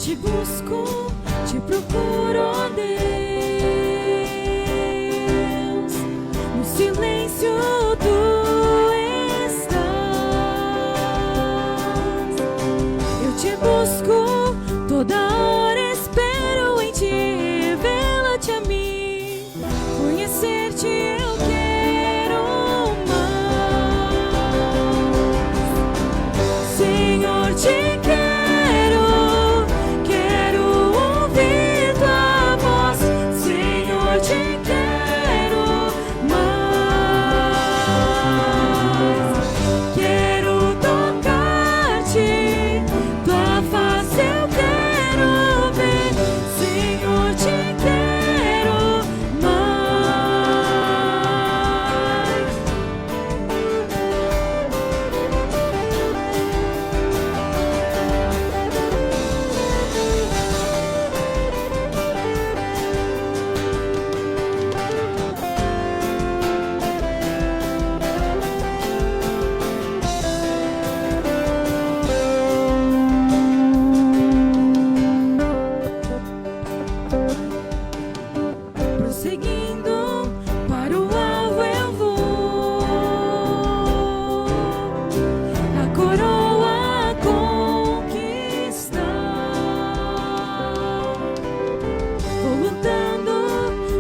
te busco, te procuro, ó Deus. No silêncio tu estás. Eu te busco toda hora, espero em ti. Revela-te a mim, conhecer-te eu quero mais. Senhor, te quero, quero ouvir tua voz. Senhor, te quero mais. Quero tocar-te, tua face eu quero ver. Senhor, te quero mais. Prosseguindo para o alvo eu vou, a coroa conquistar. Vou lutando,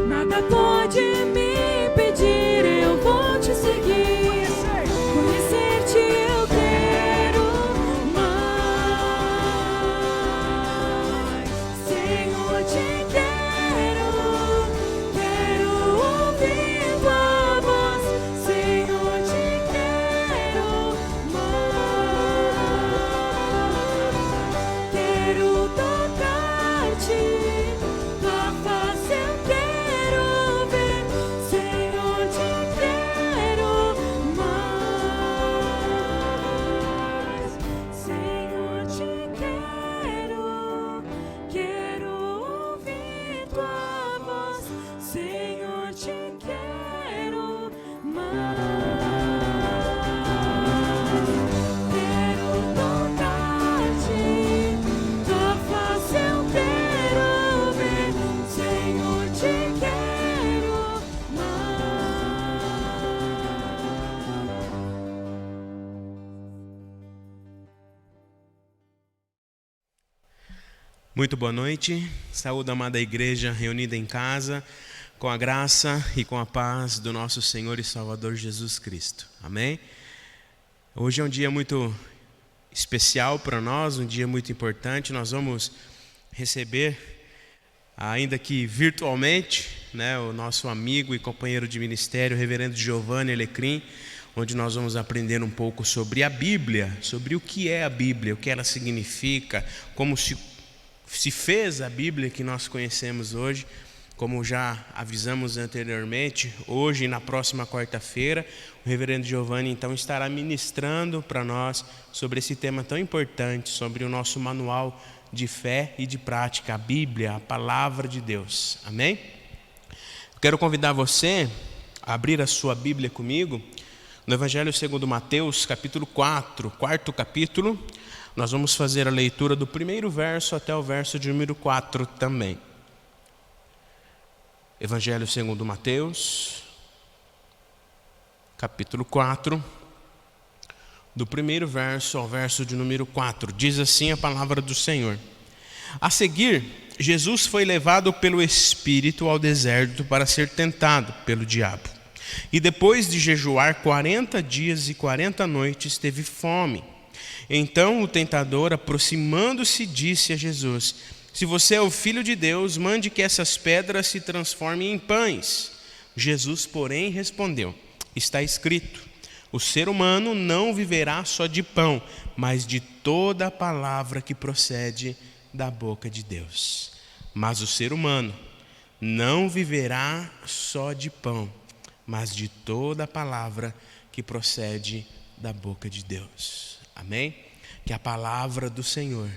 nada pode me impedir. Eu vou te seguir, conhecer-te eu quero mais. Senhor, te quero, quero ouvir tua voz. Senhor, te quero mais. Quero tocar-te, tua face eu quero ver. Senhor, te quero mais. Senhor, te quero, quero ouvir tua voz. Senhor, te quero mais. Quero tocar-te, tua face eu quero ver. Senhor, te quero mais. Muito boa noite, saúde amada igreja reunida em casa, com a graça e com a paz do nosso Senhor e Salvador Jesus Cristo, amém? Hoje é um dia muito especial para nós, um dia muito importante. Nós vamos receber, ainda que virtualmente, o nosso amigo e companheiro de ministério, o reverendo Giovanni Alecrim, onde nós vamos aprender um pouco sobre a Bíblia, sobre o que é a Bíblia, o que ela significa, como se fez a Bíblia que nós conhecemos hoje. Como já avisamos anteriormente, hoje e na próxima quarta-feira, o reverendo Giovanni então estará ministrando para nós sobre esse tema tão importante, sobre o nosso manual de fé e de prática, a Bíblia, a Palavra de Deus, amém? Eu quero convidar você a abrir a sua Bíblia comigo, no Evangelho segundo Mateus, capítulo 4, quarto capítulo. Nós vamos fazer a leitura do primeiro verso até o verso de número 4 também. Evangelho segundo Mateus, capítulo 4, do primeiro verso ao verso de número 4. Diz assim a palavra do Senhor. A seguir, Jesus foi levado pelo Espírito ao deserto para ser tentado pelo diabo. E depois de jejuar 40 dias e 40 noites, teve fome. Então o tentador, aproximando-se, disse a Jesus: se você é o Filho de Deus, mande que essas pedras se transformem em pães. Jesus, porém, respondeu: está escrito, o ser humano não viverá só de pão, mas de toda a palavra que procede da boca de Deus. Mas o ser humano não viverá só de pão, mas de toda a palavra que procede da boca de Deus. Amém? Que a palavra do Senhor,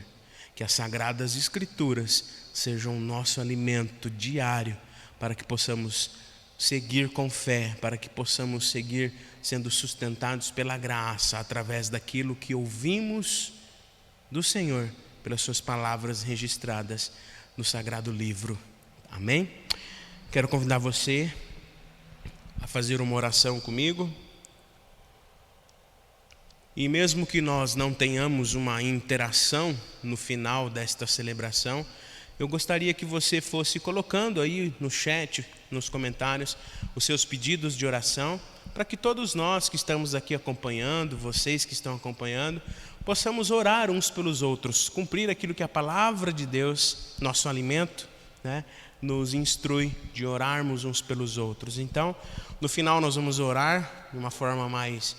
que as sagradas escrituras sejam o nosso alimento diário, para que possamos seguir com fé, para que possamos seguir sendo sustentados pela graça, através daquilo que ouvimos do Senhor pelas suas palavras registradas no Sagrado Livro. Amém? Quero convidar você a fazer uma oração comigo. E mesmo que nós não tenhamos uma interação no final desta celebração, eu gostaria que você fosse colocando aí no chat, nos comentários, os seus pedidos de oração, para que todos nós que estamos aqui acompanhando, vocês que estão acompanhando, possamos orar uns pelos outros, cumprir aquilo que a palavra de Deus, nosso alimento, nos instrui de orarmos uns pelos outros. Então, no final nós vamos orar de uma forma mais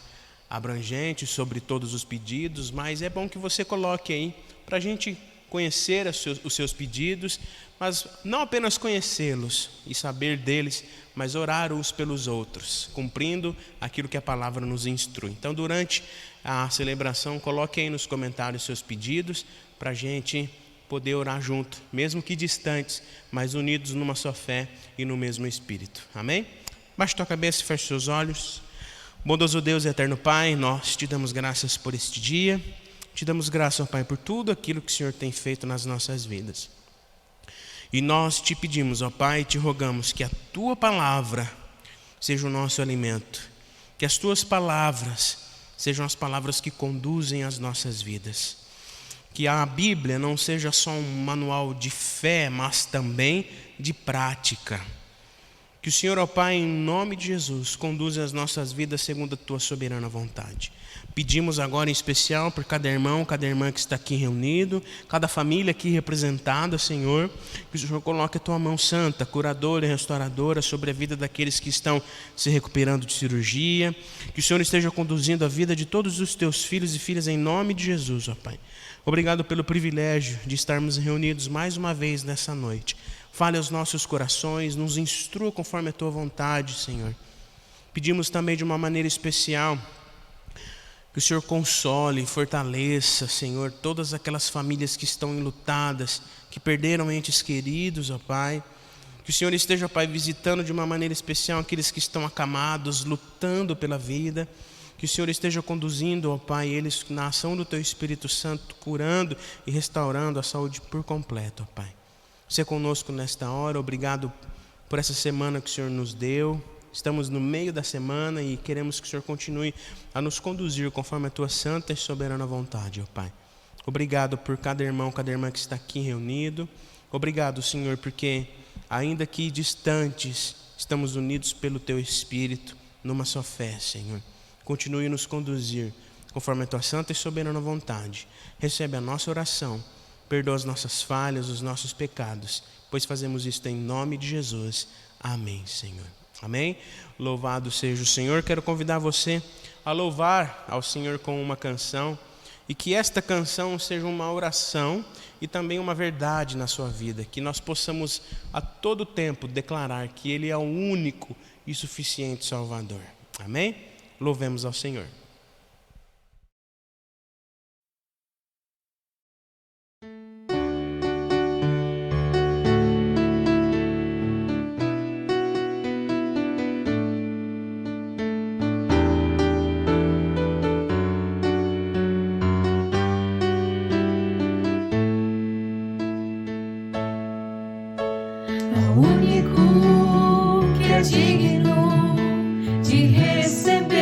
abrangente sobre todos os pedidos, mas é bom que você coloque aí para a gente conhecer os seus pedidos, mas não apenas conhecê-los e saber deles, mas orar uns pelos outros, cumprindo aquilo que a palavra nos instrui. Então, durante a celebração, coloque aí nos comentários seus pedidos para a gente poder orar junto, mesmo que distantes, mas unidos numa só fé e no mesmo Espírito. Amém? Baixe tua cabeça e feche seus olhos. Bondoso Deus e eterno Pai, nós te damos graças por este dia. Te damos graças, ó Pai, por tudo aquilo que o Senhor tem feito nas nossas vidas. E nós te pedimos, ó Pai, e te rogamos que a Tua palavra seja o nosso alimento. Que as Tuas palavras sejam as palavras que conduzem as nossas vidas. Que a Bíblia não seja só um manual de fé, mas também de prática. Que o Senhor, ó Pai, em nome de Jesus, conduza as nossas vidas segundo a Tua soberana vontade. Pedimos agora em especial por cada irmão, cada irmã que está aqui reunido, cada família aqui representada, Senhor, que o Senhor coloque a Tua mão santa, curadora e restauradora sobre a vida daqueles que estão se recuperando de cirurgia, que o Senhor esteja conduzindo a vida de todos os Teus filhos e filhas em nome de Jesus, ó Pai. Obrigado pelo privilégio de estarmos reunidos mais uma vez nessa noite. Fale aos nossos corações, nos instrua conforme a Tua vontade, Senhor. Pedimos também de uma maneira especial que o Senhor console e fortaleça, Senhor, todas aquelas famílias que estão enlutadas, que perderam entes queridos, ó Pai. Que o Senhor esteja, Pai, visitando de uma maneira especial aqueles que estão acamados, lutando pela vida. Que o Senhor esteja conduzindo, ó Pai, eles na ação do Teu Espírito Santo, curando e restaurando a saúde por completo, ó Pai. Seja conosco nesta hora, obrigado por essa semana que o Senhor nos deu. Estamos no meio da semana e queremos que o Senhor continue a nos conduzir conforme a Tua santa e soberana vontade, ó Pai. Obrigado por cada irmão, cada irmã que está aqui reunido. Obrigado, Senhor, porque ainda que distantes, estamos unidos pelo Teu Espírito, numa só fé, Senhor. Continue a nos conduzir conforme a Tua santa e soberana vontade. Recebe a nossa oração. Perdoa as nossas falhas, os nossos pecados, pois fazemos isto em nome de Jesus. Amém, Senhor. Amém? Louvado seja o Senhor. Quero convidar você a louvar ao Senhor com uma canção e que esta canção seja uma oração e também uma verdade na sua vida, que nós possamos a todo tempo declarar que Ele é o único e suficiente Salvador. Amém? Louvemos ao Senhor. O único que é digno de receber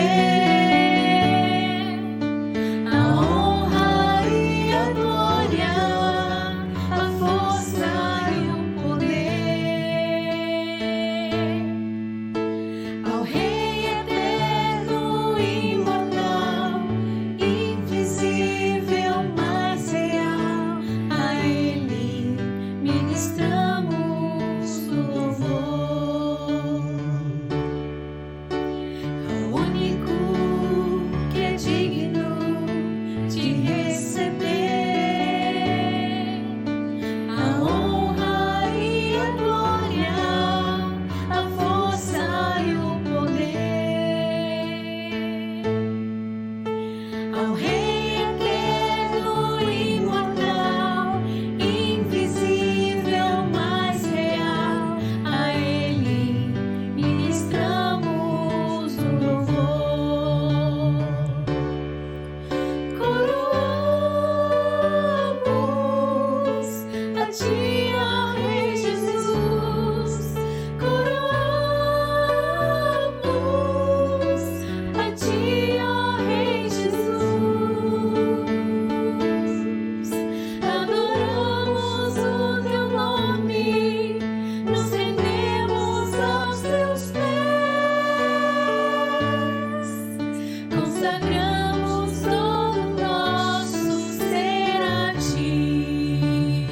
consagramos todo nosso ser a ti.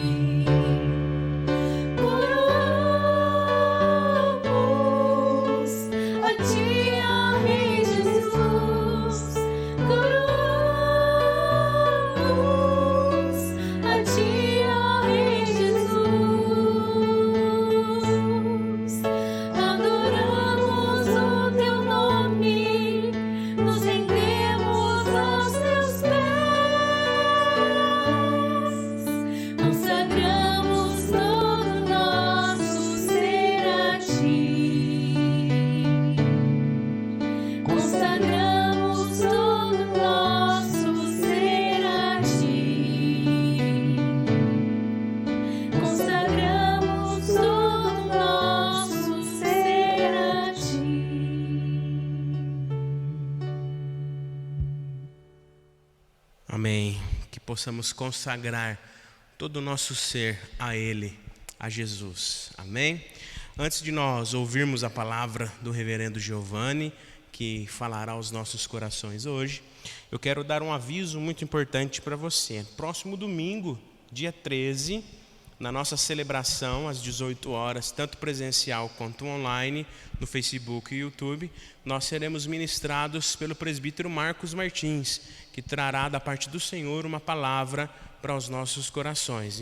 Coroamos a ti, ó Rei Jesus. Coroamos a ti, ó Rei Jesus. Adoramos o teu nome, nos rendemos aos teus pés, consagramos todo nosso ser a ti. Consagramos todo nosso ser a ti. Consagramos todo nosso ser a ti. Amém. Que possamos consagrar todo o nosso ser a Ele, a Jesus. Amém. Antes de nós ouvirmos a palavra do reverendo Giovanni, que falará aos nossos corações hoje, eu quero dar um aviso muito importante para você. Próximo domingo, dia 13, na nossa celebração, às 18 horas, tanto presencial quanto online, no Facebook e YouTube, nós seremos ministrados pelo presbítero Marcos Martins, que trará da parte do Senhor uma palavra para os nossos corações.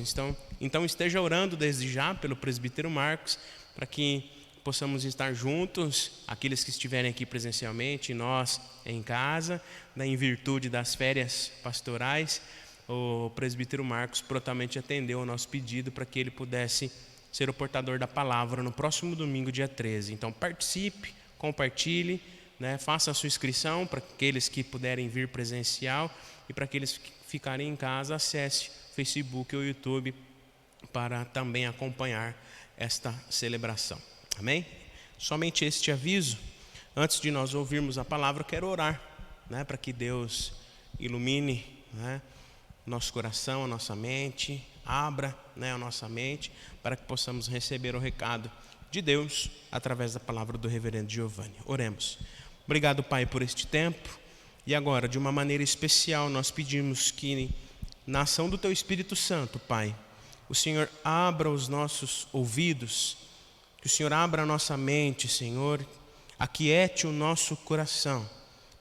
Então esteja orando desde já pelo presbítero Marcos, para que possamos estar juntos, aqueles que estiverem aqui presencialmente, e nós em casa, em virtude das férias pastorais. O presbítero Marcos prontamente atendeu ao nosso pedido para que ele pudesse ser o portador da palavra no próximo domingo, dia 13. Então participe, compartilhe, faça a sua inscrição para aqueles que puderem vir presencial, e para aqueles que ficarem em casa, acesse o Facebook ou o YouTube para também acompanhar esta celebração. Amém? Somente este aviso. Antes de nós ouvirmos a palavra, eu quero orar, para que Deus ilumine, nosso coração, a nossa mente, abra, a nossa mente, para que possamos receber o recado de Deus através da palavra do reverendo Giovanni. Oremos. Obrigado, Pai, por este tempo. E agora, de uma maneira especial, nós pedimos que, na ação do Teu Espírito Santo, Pai, o Senhor abra os nossos ouvidos, que o Senhor abra a nossa mente, Senhor, aquiete o nosso coração,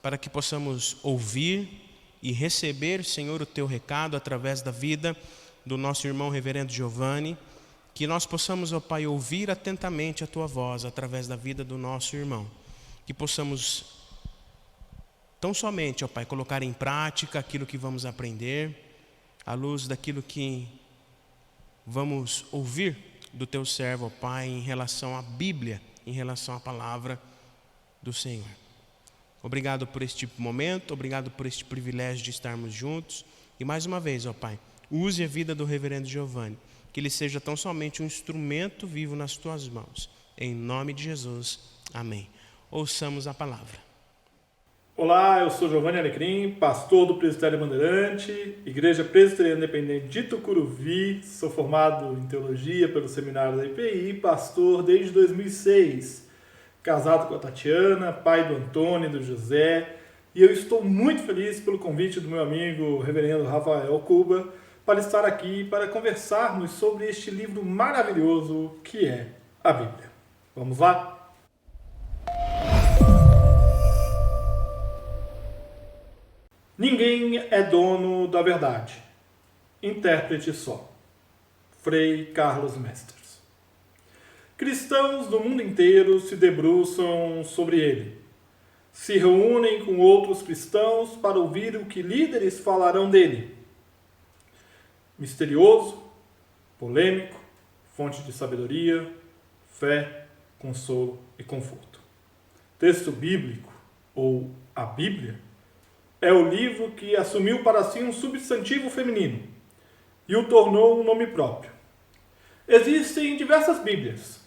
para que possamos ouvir e receber, Senhor, o Teu recado através da vida do nosso irmão reverendo Giovanni, que nós possamos, ó Pai, ouvir atentamente a Tua voz através da vida do nosso irmão, que possamos tão somente, ó Pai, colocar em prática aquilo que vamos aprender, à luz daquilo que vamos ouvir do Teu servo, ó Pai, em relação à Bíblia, em relação à palavra do Senhor. Obrigado por este momento, obrigado por este privilégio de estarmos juntos. E mais uma vez, ó Pai, use a vida do reverendo Giovanni, que ele seja tão somente um instrumento vivo nas Tuas mãos. Em nome de Jesus, amém. Ouçamos a palavra. Olá, eu sou Giovanni Alecrim, pastor do Presbitério Bandeirante, Igreja Presbiteriana Independente de Tucuruvi, sou formado em Teologia pelo Seminário da IPI, pastor desde 2006, casado com a Tatiana, pai do Antônio e do José, e eu estou muito feliz pelo convite do meu amigo reverendo Rafael Cuba para estar aqui para conversarmos sobre este livro maravilhoso que é a Bíblia. Vamos lá? Ninguém é dono da verdade. Intérprete só. Frei Carlos Mestres. Cristãos do mundo inteiro se debruçam sobre ele. Se reúnem com outros cristãos para ouvir o que líderes falarão dele. Misterioso, polêmico, fonte de sabedoria, fé, consolo e conforto. Texto bíblico, ou a Bíblia, é o livro que assumiu para si um substantivo feminino e o tornou um nome próprio. Existem diversas Bíblias.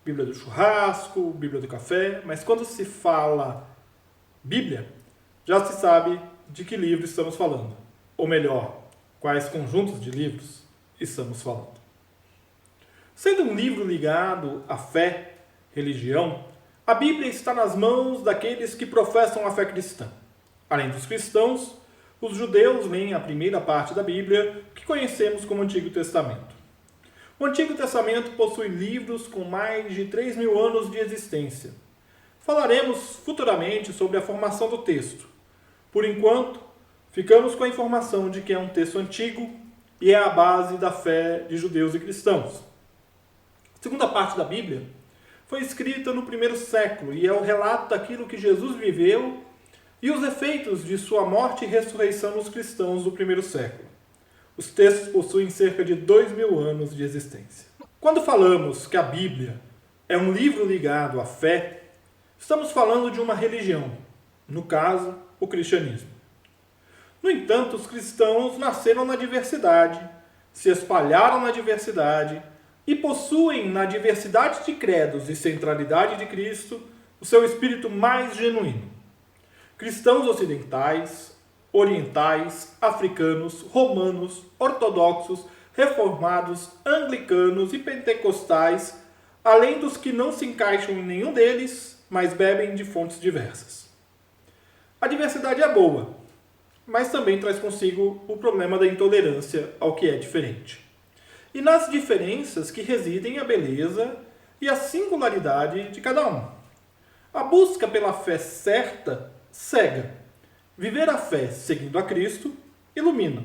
Bíblia do churrasco, Bíblia do café, mas quando se fala Bíblia, já se sabe de que livro estamos falando. Ou melhor, quais conjuntos de livros estamos falando. Sendo um livro ligado à fé, religião, a Bíblia está nas mãos daqueles que professam a fé cristã. Além dos cristãos, os judeus leem a primeira parte da Bíblia, que conhecemos como Antigo Testamento. O Antigo Testamento possui livros com mais de 3.000 anos de existência. Falaremos futuramente sobre a formação do texto. Por enquanto, ficamos com a informação de que é um texto antigo e é a base da fé de judeus e cristãos. A segunda parte da Bíblia foi escrita no primeiro século e é o relato daquilo que Jesus viveu e os efeitos de sua morte e ressurreição nos cristãos do primeiro século. Os textos possuem cerca de 2.000 anos de existência. Quando falamos que a Bíblia é um livro ligado à fé, estamos falando de uma religião, no caso, o cristianismo. No entanto, os cristãos nasceram na diversidade, se espalharam na diversidade e possuem na diversidade de credos e centralidade de Cristo o seu espírito mais genuíno. Cristãos ocidentais, orientais, africanos, romanos, ortodoxos, reformados, anglicanos e pentecostais, além dos que não se encaixam em nenhum deles, mas bebem de fontes diversas. A diversidade é boa, mas também traz consigo o problema da intolerância ao que é diferente. E nas diferenças que residem a beleza e a singularidade de cada um. A busca pela fé certa cega. Viver a fé seguindo a Cristo ilumina.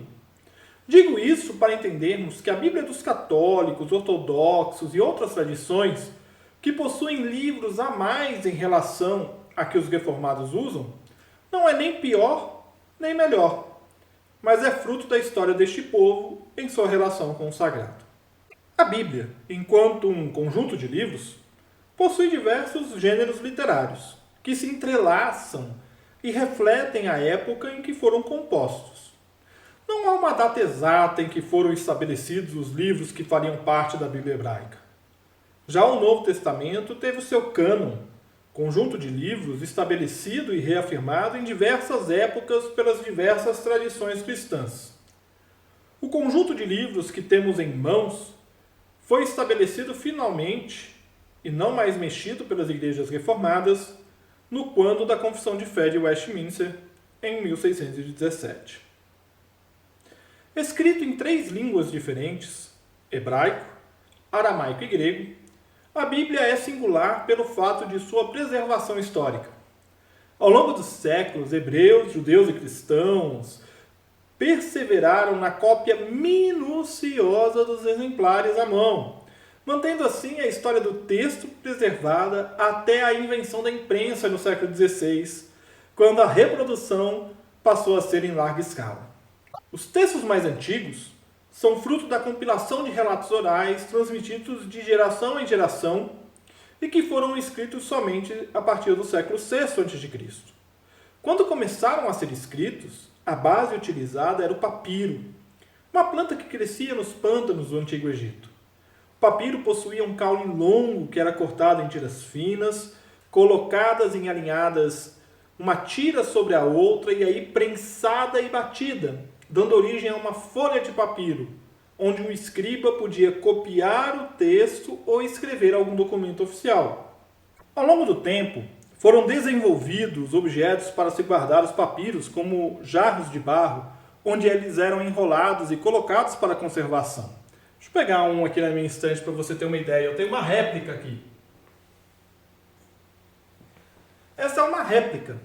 Digo isso para entendermos que a Bíblia dos católicos, ortodoxos e outras tradições, que possuem livros a mais em relação a que os reformados usam, não é nem pior nem melhor, mas é fruto da história deste povo em sua relação com o sagrado. A Bíblia, enquanto um conjunto de livros, possui diversos gêneros literários que se entrelaçam e refletem a época em que foram compostos. Não há uma data exata em que foram estabelecidos os livros que fariam parte da Bíblia hebraica. Já o Novo Testamento teve o seu cânon, conjunto de livros estabelecido e reafirmado em diversas épocas pelas diversas tradições cristãs. O conjunto de livros que temos em mãos foi estabelecido finalmente, e não mais mexido pelas igrejas reformadas, no quando da Confissão de Fé de Westminster, em 1617. Escrito em 3 línguas diferentes, hebraico, aramaico e grego, a Bíblia é singular pelo fato de sua preservação histórica. Ao longo dos séculos, hebreus, judeus e cristãos perseveraram na cópia minuciosa dos exemplares à mão, mantendo assim a história do texto preservada até a invenção da imprensa no século XVI, quando a reprodução passou a ser em larga escala. Os textos mais antigos são fruto da compilação de relatos orais transmitidos de geração em geração e que foram escritos somente a partir do século VI a.C. Quando começaram a ser escritos, a base utilizada era o papiro, uma planta que crescia nos pântanos do Antigo Egito. O papiro possuía um caule longo que era cortado em tiras finas, colocadas em alinhadas uma tira sobre a outra e aí prensada e batida, dando origem a uma folha de papiro, onde um escriba podia copiar o texto ou escrever algum documento oficial. Ao longo do tempo, foram desenvolvidos objetos para se guardar os papiros, como jarros de barro, onde eles eram enrolados e colocados para conservação. Deixa eu pegar um aqui na minha estante para você ter uma ideia. Eu tenho uma réplica aqui. Essa é uma réplica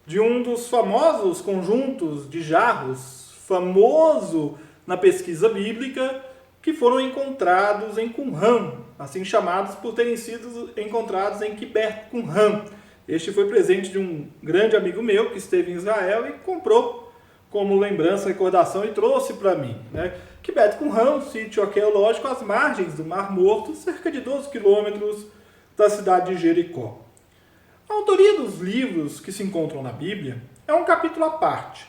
de um dos famosos conjuntos de jarros, famoso na pesquisa bíblica, que foram encontrados em Qumran, assim chamados por terem sido encontrados em Kibbutz Qumran. Este foi presente de um grande amigo meu que esteve em Israel e comprou como lembrança, recordação e trouxe para mim. Kibbutz Qumran, um sítio arqueológico às margens do Mar Morto, cerca de 12 quilômetros da cidade de Jericó. A autoria dos livros que se encontram na Bíblia é um capítulo à parte.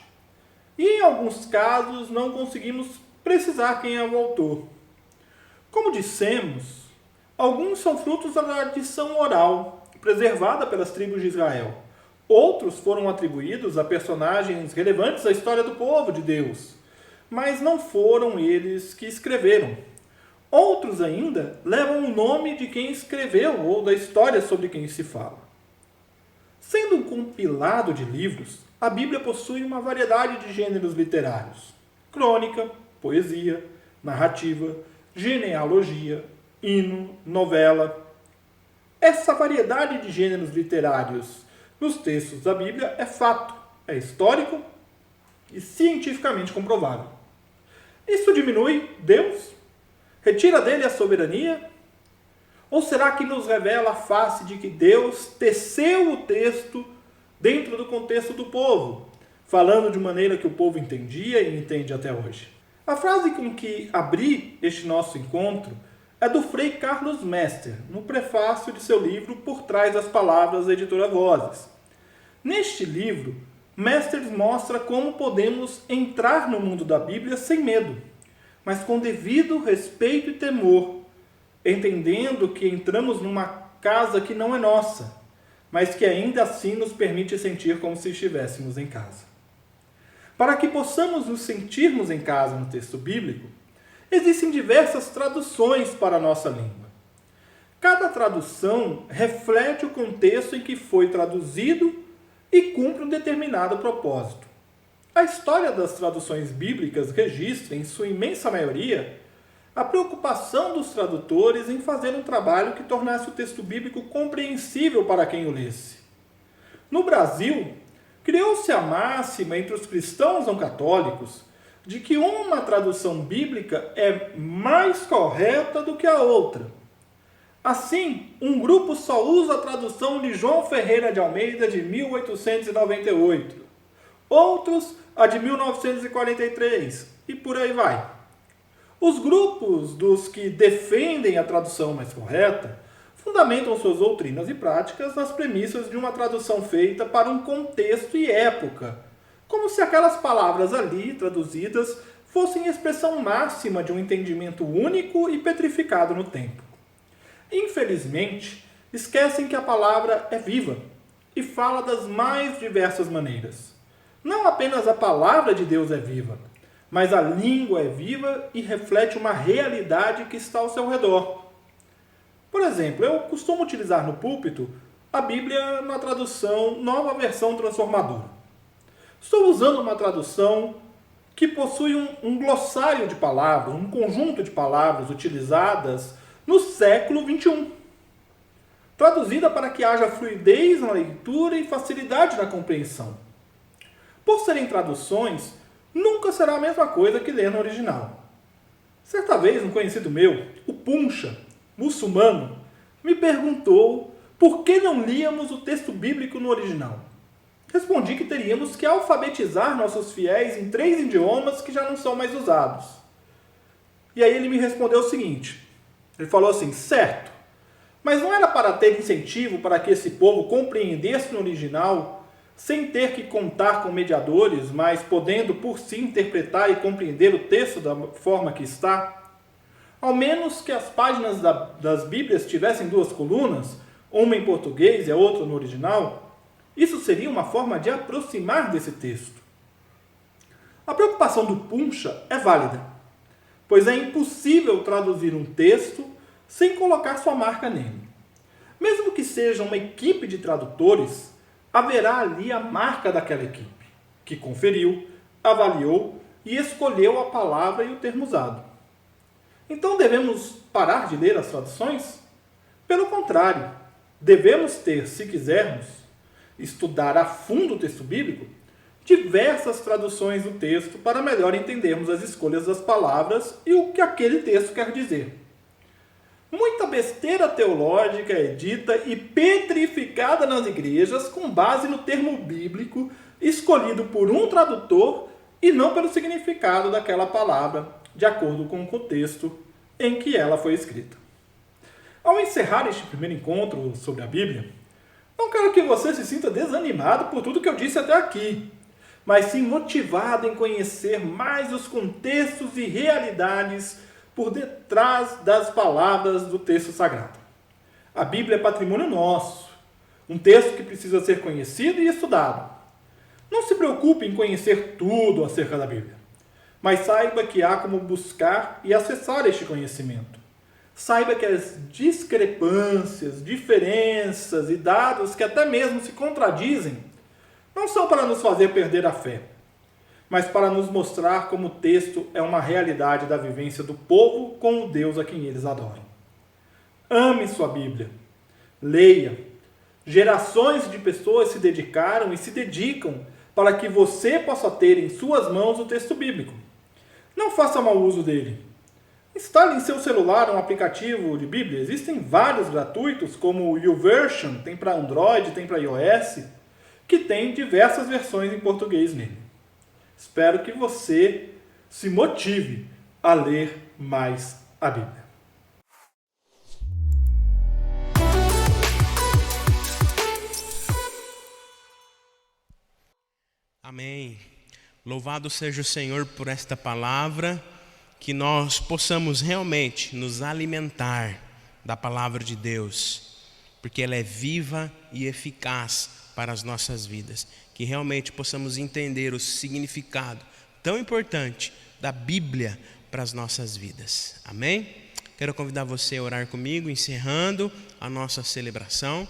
E em alguns casos não conseguimos precisar quem é o autor. Como dissemos, alguns são frutos da tradição oral, preservada pelas tribos de Israel. Outros foram atribuídos a personagens relevantes da história do povo de Deus, mas não foram eles que escreveram. Outros ainda levam o nome de quem escreveu ou da história sobre quem se fala. Sendo um compilado de livros, a Bíblia possui uma variedade de gêneros literários: crônica, poesia, narrativa, genealogia, hino, novela. Essa variedade de gêneros literários nos textos da Bíblia é fato, é histórico e cientificamente comprovável. Isso diminui Deus? Retira dele a soberania? Ou será que nos revela a face de que Deus teceu o texto dentro do contexto do povo, falando de maneira que o povo entendia e entende até hoje? A frase com que abri este nosso encontro é do Frei Carlos Mester, no prefácio de seu livro Por Trás das Palavras, da editora Vozes. Neste livro, Mester mostra como podemos entrar no mundo da Bíblia sem medo, mas com devido respeito e temor, entendendo que entramos numa casa que não é nossa, mas que ainda assim nos permite sentir como se estivéssemos em casa. Para que possamos nos sentirmos em casa no texto bíblico, existem diversas traduções para a nossa língua. Cada tradução reflete o contexto em que foi traduzido e cumpre um determinado propósito. A história das traduções bíblicas registra, em sua imensa maioria, a preocupação dos tradutores em fazer um trabalho que tornasse o texto bíblico compreensível para quem o lesse. No Brasil, criou-se a máxima entre os cristãos não católicos de que uma tradução bíblica é mais correta do que a outra. Assim, um grupo só usa a tradução de João Ferreira de Almeida de 1898, outros a de 1943, e por aí vai. Os grupos dos que defendem a tradução mais correta fundamentam suas doutrinas e práticas nas premissas de uma tradução feita para um contexto e época, como se aquelas palavras ali traduzidas fossem expressão máxima de um entendimento único e petrificado no tempo. Infelizmente, esquecem que a palavra é viva e fala das mais diversas maneiras. Não apenas a palavra de Deus é viva, mas a língua é viva e reflete uma realidade que está ao seu redor. Por exemplo, eu costumo utilizar no púlpito a Bíblia na tradução Nova Versão Transformadora. Estou usando uma tradução que possui um glossário de palavras, um conjunto de palavras utilizadas no século XXI, traduzida para que haja fluidez na leitura e facilidade na compreensão. Por serem traduções, nunca será a mesma coisa que ler no original. Certa vez, um conhecido meu, o Puncha, muçulmano, me perguntou por que não líamos o texto bíblico no original. Respondi que teríamos que alfabetizar nossos fiéis em 3 idiomas que já não são mais usados. E aí ele me respondeu o seguinte, ele falou assim: certo, mas não era para ter incentivo para que esse povo compreendesse no original sem ter que contar com mediadores, mas podendo por si interpretar e compreender o texto da forma que está? Ao menos que as páginas das Bíblias tivessem 2 colunas, uma em português e a outra no original, isso seria uma forma de aproximar desse texto. A preocupação do Puncha é válida, pois é impossível traduzir um texto sem colocar sua marca nele. Mesmo que seja uma equipe de tradutores, haverá ali a marca daquela equipe, que conferiu, avaliou e escolheu a palavra e o termo usado. Então devemos parar de ler as traduções? Pelo contrário, devemos ter, se quisermos, estudar a fundo o texto bíblico, diversas traduções do texto para melhor entendermos as escolhas das palavras e o que aquele texto quer dizer. Muita besteira teológica é dita e petrificada nas igrejas com base no termo bíblico escolhido por um tradutor e não pelo significado daquela palavra, de acordo com o contexto em que ela foi escrita. Ao encerrar este primeiro encontro sobre a Bíblia, não quero que você se sinta desanimado por tudo que eu disse até aqui, mas sim motivado em conhecer mais os contextos e realidades por detrás das palavras do texto sagrado. A Bíblia é patrimônio nosso, um texto que precisa ser conhecido e estudado. Não se preocupe em conhecer tudo acerca da Bíblia, mas saiba que há como buscar e acessar este conhecimento. saiba que as discrepâncias, diferenças e dados que até mesmo se contradizem não são para nos fazer perder a fé, mas para nos mostrar como o texto é uma realidade da vivência do povo com o Deus a quem eles adoram. Ame sua Bíblia, leia. Gerações de pessoas se dedicaram e se dedicam para que você possa ter em suas mãos o texto bíblico. Não faça mau uso dele. Instale em seu celular um aplicativo de Bíblia. Existem vários gratuitos, como o YouVersion, tem para Android, tem para iOS, que tem diversas versões em português nele. Espero que você se motive a ler mais a Bíblia. Amém. Louvado seja o Senhor por esta palavra, que nós possamos realmente nos alimentar da palavra de Deus, porque ela é viva e eficaz para as nossas vidas. Que realmente possamos entender o significado tão importante da Bíblia para as nossas vidas. Amém? Quero convidar você a orar comigo, encerrando a nossa celebração.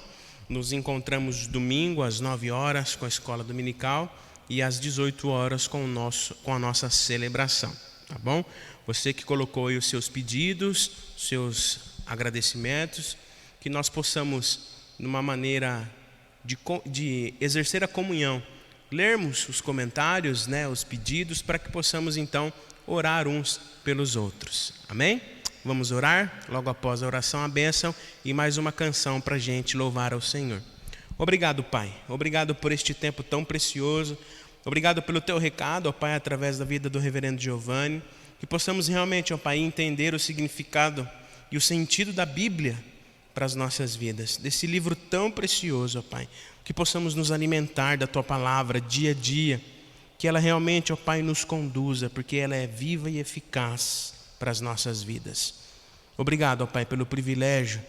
Nos encontramos domingo às 9 horas com a escola dominical e às 18 horas com a nossa celebração, tá bom? Você que colocou aí os seus pedidos, seus agradecimentos, que nós possamos, numa maneira de exercer a comunhão, lermos os comentários, os pedidos, para que possamos então orar uns pelos outros. Amém? Vamos orar, logo após a oração, a bênção e mais uma canção para a gente louvar ao Senhor. Obrigado, Pai. Obrigado por este tempo tão precioso. Obrigado pelo teu recado, ó Pai, através da vida do reverendo Giovanni. Que possamos realmente, ó Pai, entender o significado e o sentido da Bíblia para as nossas vidas. Desse livro tão precioso, ó Pai. Que possamos nos alimentar da tua palavra dia a dia. Que ela realmente, ó Pai, nos conduza, porque ela é viva e eficaz para as nossas vidas. Obrigado, ó Pai, pelo privilégio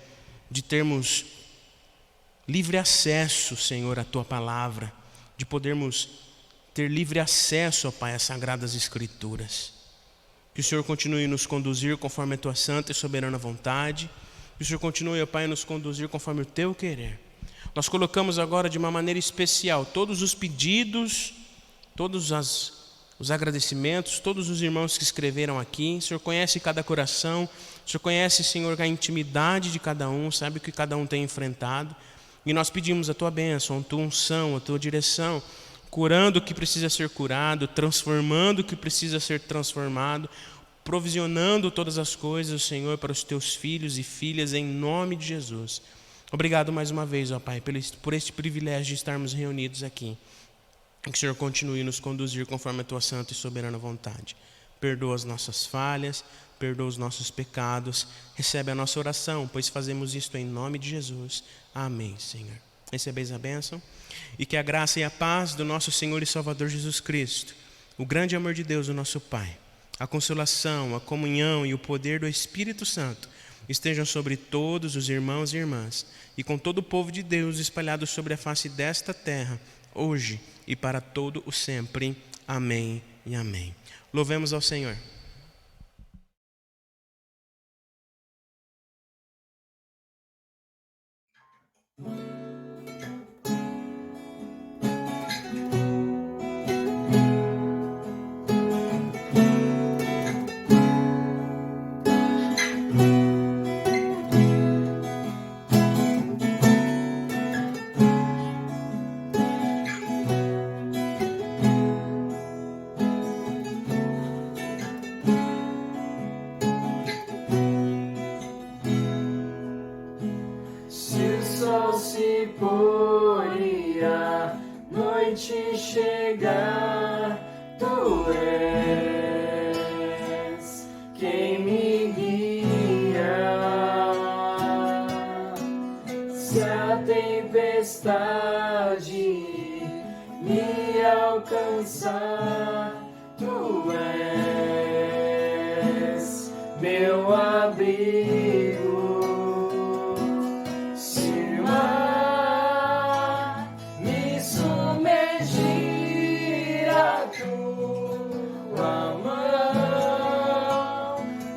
de termos livre acesso, Senhor, à tua palavra, de podermos ter livre acesso, ó Pai, às Sagradas Escrituras. Que o Senhor continue a nos conduzir conforme a tua santa e soberana vontade. Que o Senhor continue, ó Pai, a nos conduzir conforme o teu querer. Nós colocamos agora de uma maneira especial todos os pedidos, todos os agradecimentos, todos os irmãos que escreveram aqui. O Senhor conhece cada coração, o Senhor conhece, Senhor, a intimidade de cada um, sabe o que cada um tem enfrentado. E nós pedimos a tua bênção, a tua unção, a tua direção, curando o que precisa ser curado, transformando o que precisa ser transformado, provisionando todas as coisas, Senhor, para os teus filhos e filhas, em nome de Jesus. Obrigado mais uma vez, ó Pai, por este privilégio de estarmos reunidos aqui. Que o Senhor continue a nos conduzir conforme a tua santa e soberana vontade. Perdoa as nossas falhas, perdoa os nossos pecados, recebe a nossa oração, pois fazemos isto em nome de Jesus. Amém, Senhor. Recebeis a bênção e que a graça e a paz do nosso Senhor e Salvador Jesus Cristo, o grande amor de Deus, o nosso Pai, a consolação, a comunhão e o poder do Espírito Santo estejam sobre todos os irmãos e irmãs e com todo o povo de Deus espalhado sobre a face desta terra, hoje e para todo o sempre. Amém e amém. Louvemos ao Senhor.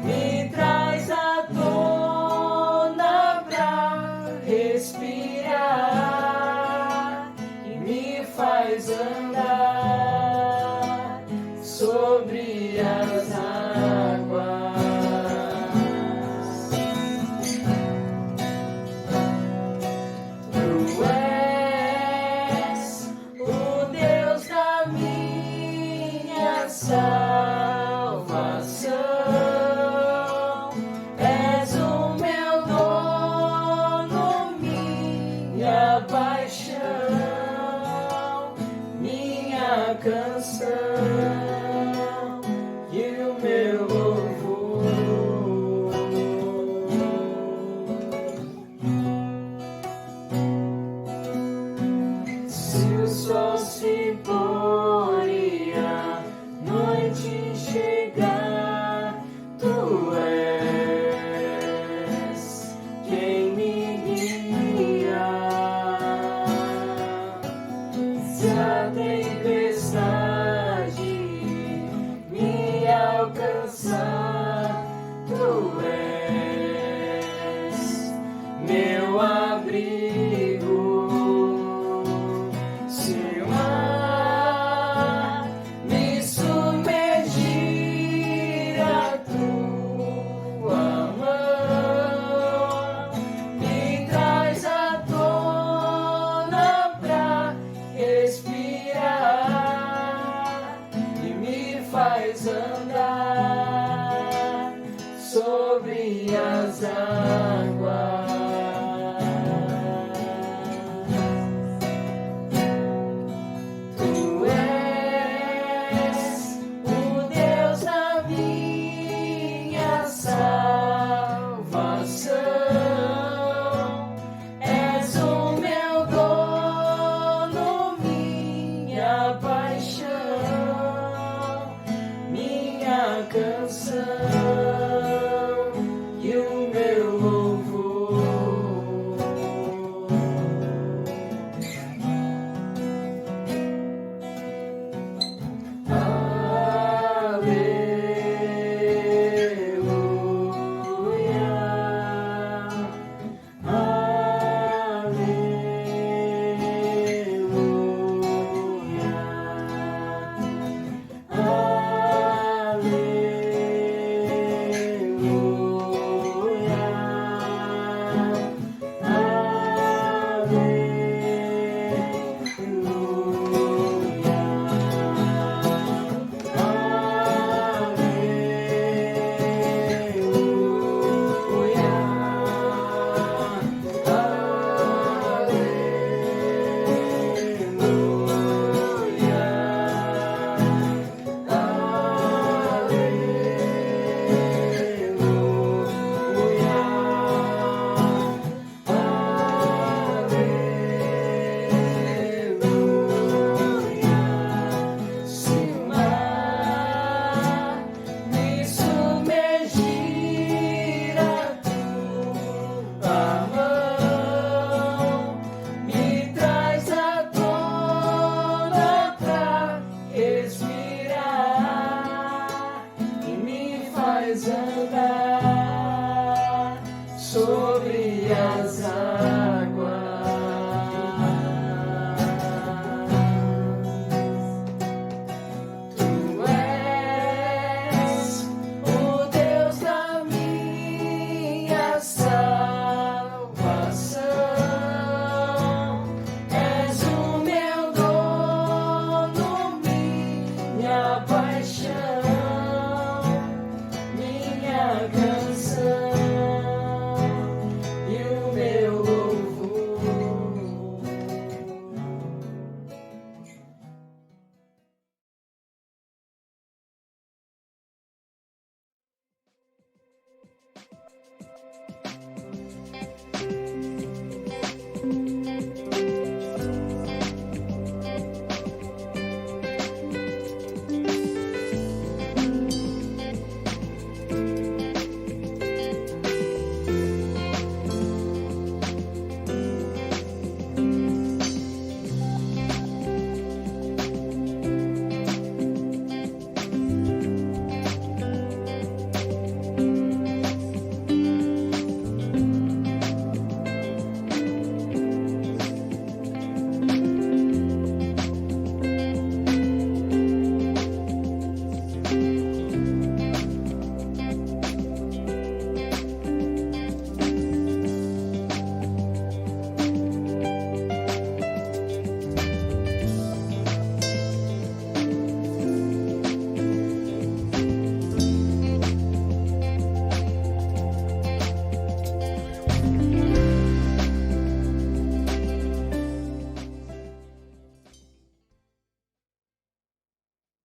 Me traz a dor. salvação. És o meu dono, minha paixão, minha canção e o meu louvor. Se o sol se pôr e a noite chegar, tu és quem me guia. Se a tempestade me alcançar, tu és meu abrigo. Se o mar me submergir, a tua mão me traz à tona pra respirar e me faz andar sobre as águas. Tu és o Deus da minha salvação. És o meu dono, minha paixão, minha canção e o meu louvor. Respirar e me faz andar